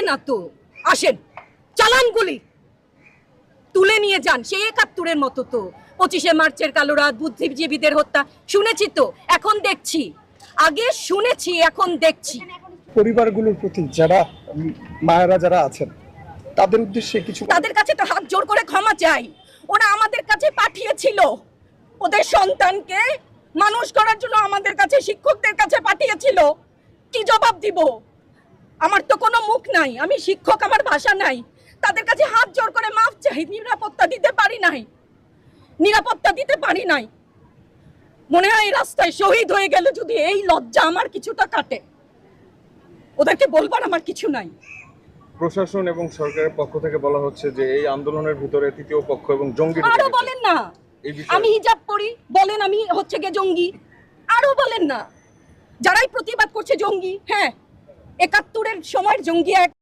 না তো, আসেন চালানগুলি তুলে নিয়ে যান, সেই ৭১-এর মতো তো। ২৫শে মার্চের কালো রাত, বুদ্ধিজীবীদের হত্যা শুনেছি তো, এখন দেখছি। আগে শুনেছি, এখন দেখছি। পরিবারগুলোর প্রতি যারা মায়েরা যারা আছেন তাদের উদ্দেশ্যে কিছু, তাদের কাছে তো হাত জোর করে ক্ষমা চাই। ওরা আমাদের কাছে পাঠিয়েছিল ওদের সন্তানকে মানুষ করার জন্য, আমাদের কাছে শিক্ষকদের কাছে পাঠিয়েছিল। কি জবাব দিব? আমার তো কোনো মুখ নাই, আমি শিক্ষক, আমার ভাষা নাই। তাদের কাছে হাত জোর করে মাফ চাই। নিরাপত্তা দিতে পারি নাই, নিরাপত্তা দিতে পারি নাই। মনে হয় রাস্তায় শহীদ হয়ে গেলে যদি এই লজ্জা আমার কিছুটা কাটে। ওদেরকে বলবার আমার কিছু নাই। প্রশাসন এবং সরকারের পক্ষ থেকে বলা হচ্ছে যে এই আন্দোলনের ভিতরে তৃতীয় পক্ষ এবং জঙ্গি আরো বলেন না, আমি হিজাব পরি বলেন আমি হচ্ছে গে জঙ্গি। আরো বলেন না, যারাই প্রতিবাদ করছে জঙ্গি। হ্যাঁ, ৭১-এর সময় জঙ্গি এক